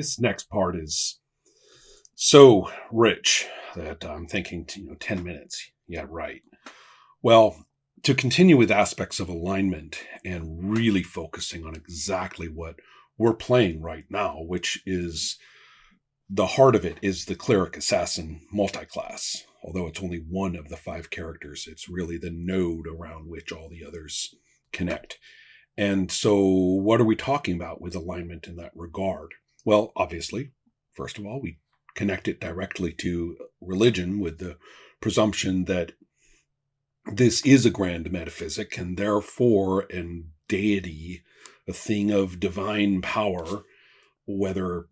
This next part is so rich that I'm thinking, 10 minutes. Yeah, right. Well, to continue with aspects of alignment and really focusing on exactly what we're playing right now, which is the heart of it is the cleric assassin multiclass. Although it's only one of the 5 characters, it's really the node around which all the others connect. And so, what are we talking about with alignment in that regard? Well, obviously, first of all, we connect it directly to religion with the presumption that this is a grand metaphysic and therefore a deity, a thing of divine power, whether,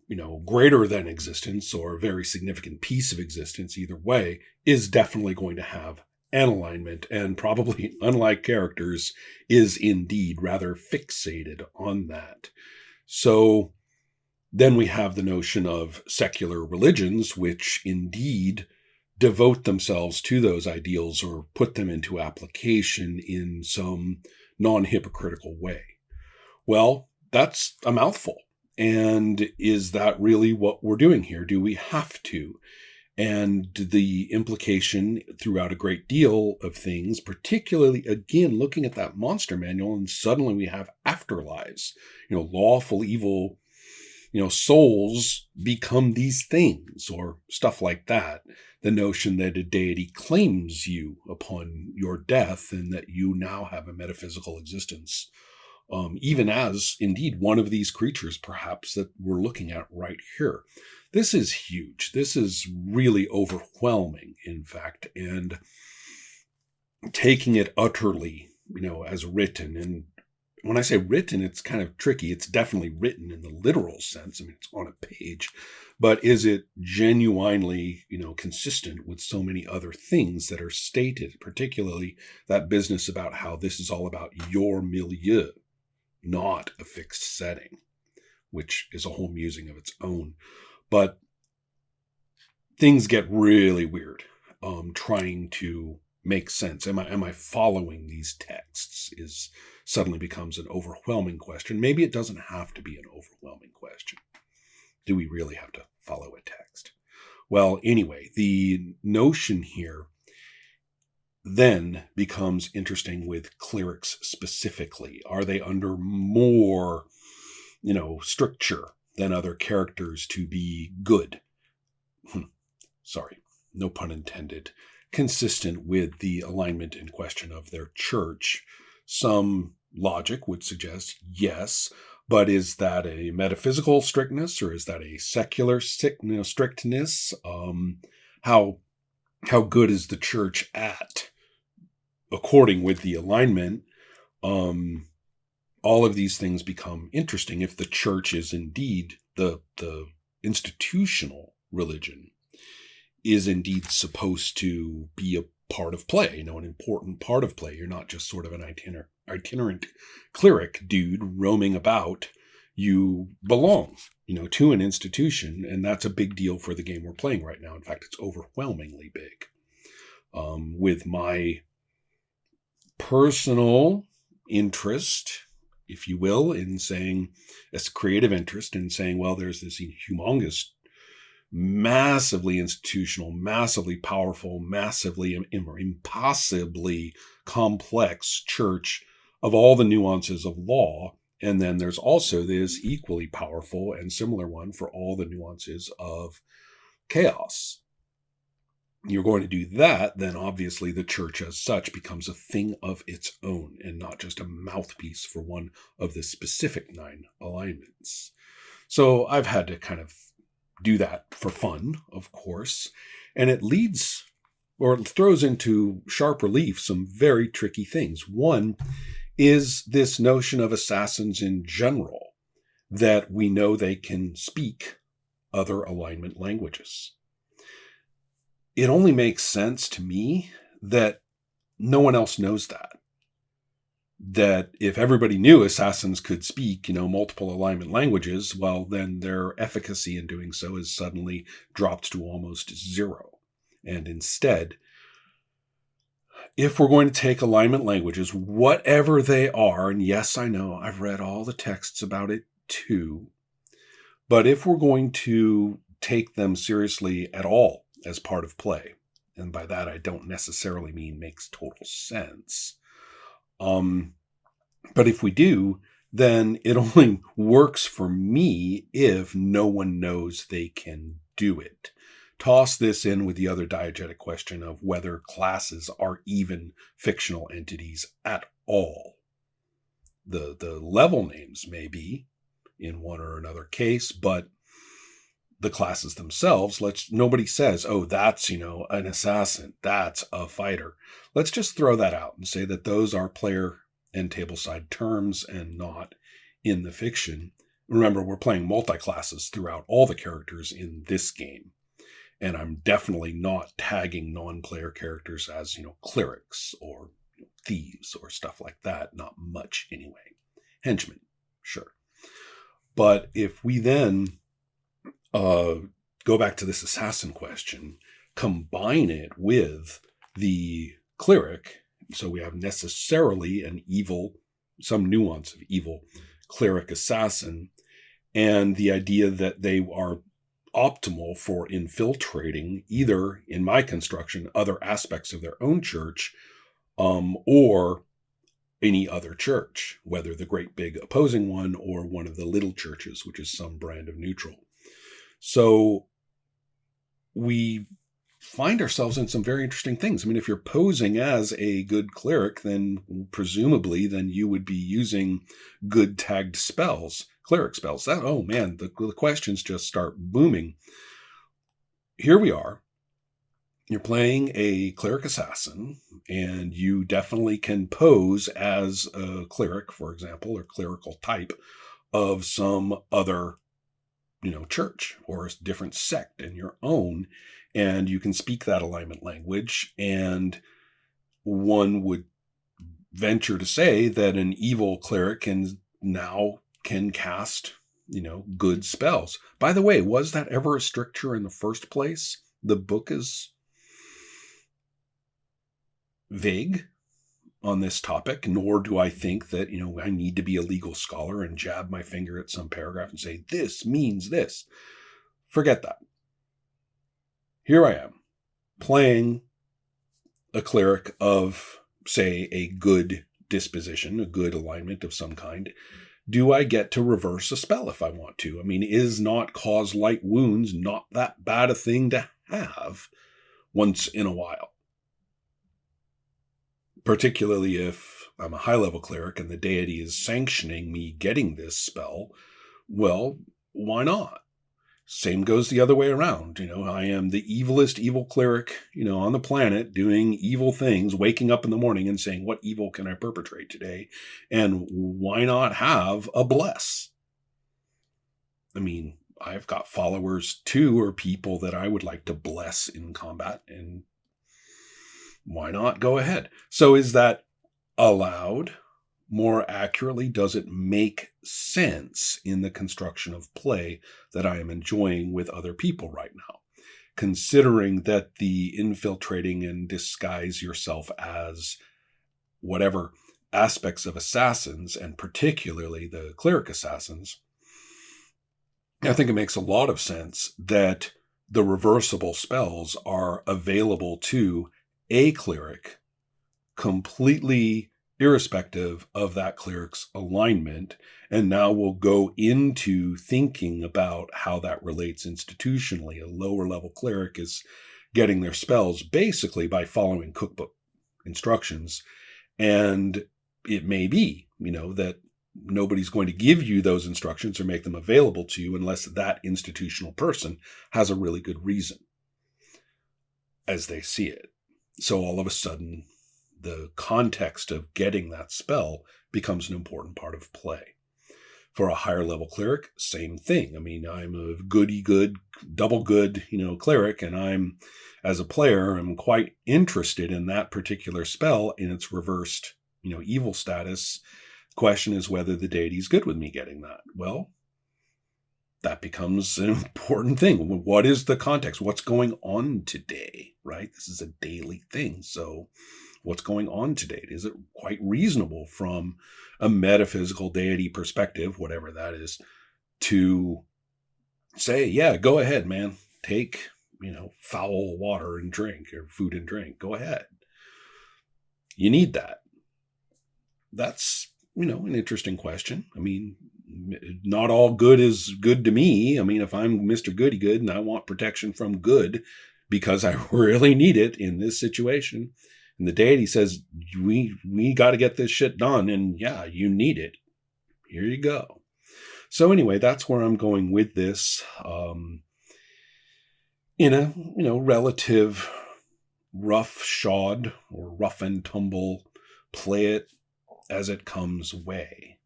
greater than existence or a very significant piece of existence, either way, is definitely going to have an alignment, and probably, unlike characters, is indeed rather fixated on that. So then we have the notion of secular religions, which indeed devote themselves to those ideals or put them into application in some non-hypocritical way. Well, that's a mouthful. And is that really what we're doing here? Do we have to? And the implication throughout a great deal of things, particularly, again, looking at that monster manual, and suddenly we have afterlives, lawful evil, souls become these things or stuff like that. The notion that a deity claims you upon your death and that you now have a metaphysical existence. Even as, indeed, one of these creatures, perhaps, that we're looking at right here. This is huge. This is really overwhelming, in fact, and taking it utterly, as written. And when I say written, it's kind of tricky. It's definitely written in the literal sense. I mean, it's on a page. But is it genuinely, consistent with so many other things that are stated, particularly that business about how this is all about your milieu, not a fixed setting, which is a whole musing of its own. But things get really weird trying to make sense. Am I following these texts is suddenly becomes an overwhelming question. Maybe it doesn't have to be an overwhelming question. Do we really have to follow a text? Well, anyway, the notion here then becomes interesting with clerics specifically. Are they under more, stricture than other characters to be good? Sorry, no pun intended. Consistent with the alignment in question of their church. Some logic would suggest yes, but is that a metaphysical strictness or is that a secular strictness? How good is the church at, according with the alignment? All of these things become interesting if the church is indeed the institutional religion is indeed supposed to be a part of play, an important part of play. You're not just sort of an itinerant cleric dude roaming about. You belong, to an institution, and that's a big deal for the game we're playing right now. In fact, it's overwhelmingly big. With my personal interest, if you will, in saying, as creative interest in saying, well, there's this humongous, massively institutional, massively powerful, massively impossibly complex church of all the nuances of law. And then there's also this equally powerful and similar one for all the nuances of chaos. You're going to do that, then obviously the church as such becomes a thing of its own and not just a mouthpiece for one of the specific 9 alignments. So I've had to kind of do that for fun, of course, and it leads, or it throws into sharp relief some very tricky things. One is this notion of assassins in general, that we know they can speak other alignment languages. It only makes sense to me that no one else knows that. That if everybody knew assassins could speak, multiple alignment languages, well, then their efficacy in doing so is suddenly dropped to almost 0. And instead, if we're going to take alignment languages, whatever they are, and yes, I know I've read all the texts about it too, But if we're going to take them seriously at all as part of play, and by that I don't necessarily mean makes total sense, but if we do, then it only works for me if no one knows they can do it. Toss this in with the other diegetic question of whether classes are even fictional entities at all. The level names may be in one or another case, but the classes themselves, nobody says, oh, that's, an assassin, that's a fighter. Let's just throw that out and say that those are player and tableside terms and not in the fiction. Remember, we're playing multi-classes throughout all the characters in this game. And I'm definitely not tagging non-player characters as, clerics or thieves or stuff like that. Not much anyway. Henchmen, sure. But if we then go back to this assassin question, combine it with the cleric, so we have necessarily an evil, some nuance of evil cleric assassin, and the idea that they are optimal for infiltrating either, in my construction, other aspects of their own church, or any other church, whether the great big opposing one or one of the little churches, which is some brand of neutral. So we find ourselves in some very interesting things. I mean, if you're posing as a good cleric, then presumably then you would be using good tagged spells, cleric spells. Oh man, the questions just start booming. Here we are. You're playing a cleric assassin, and you definitely can pose as a cleric, for example, or clerical type of some other, church or a different sect in your own, and you can speak that alignment language. And one would venture to say that an evil cleric can cast, good spells. By the way, was that ever a stricture in the first place? The book is vague on this topic, nor do I think that, I need to be a legal scholar and jab my finger at some paragraph and say, this means this. Forget that. Here I am, playing a cleric of, say, a good disposition, a good alignment of some kind. Do I get to reverse a spell if I want to? I mean, is not cause light wounds not that bad a thing to have once in a while? Particularly if I'm a high-level cleric and the deity is sanctioning me getting this spell, well, why not? Same goes the other way around. I am the evilest evil cleric, on the planet, doing evil things, waking up in the morning and saying, what evil can I perpetrate today? And why not have a bless? I mean, I've got followers too, or people that I would like to bless in combat, and why not go ahead? So is that allowed? More accurately, does it make sense in the construction of play that I am enjoying with other people right now? Considering that the infiltrating and disguise yourself as whatever aspects of assassins, and particularly the cleric assassins, I think it makes a lot of sense that the reversible spells are available to a cleric completely irrespective of that cleric's alignment. And now we'll go into thinking about how that relates institutionally. A lower level cleric is getting their spells basically by following cookbook instructions. And it may be, that nobody's going to give you those instructions or make them available to you unless that institutional person has a really good reason as they see it. So all of a sudden, the context of getting that spell becomes an important part of play. For a higher level cleric, same thing. I mean, I'm a goody good, double good, cleric, and I'm, as a player, I'm quite interested in that particular spell in its reversed, evil status. The question is whether the deity's good with me getting that. Well, that becomes an important thing. What is the context? What's going on today, right? This is a daily thing. So what's going on today? Is it quite reasonable from a metaphysical deity perspective, whatever that is, to say, yeah, go ahead, man. Take, foul water and drink, or food and drink. Go ahead. You need that. That's, an interesting question. I mean, not all good is good to me. I mean, if I'm Mr. Goody Good and I want protection from good because I really need it in this situation, and the deity says, we got to get this shit done, and yeah, you need it. Here you go. So anyway, that's where I'm going with this. In a, relative rough shod or rough and tumble, play it as it comes way.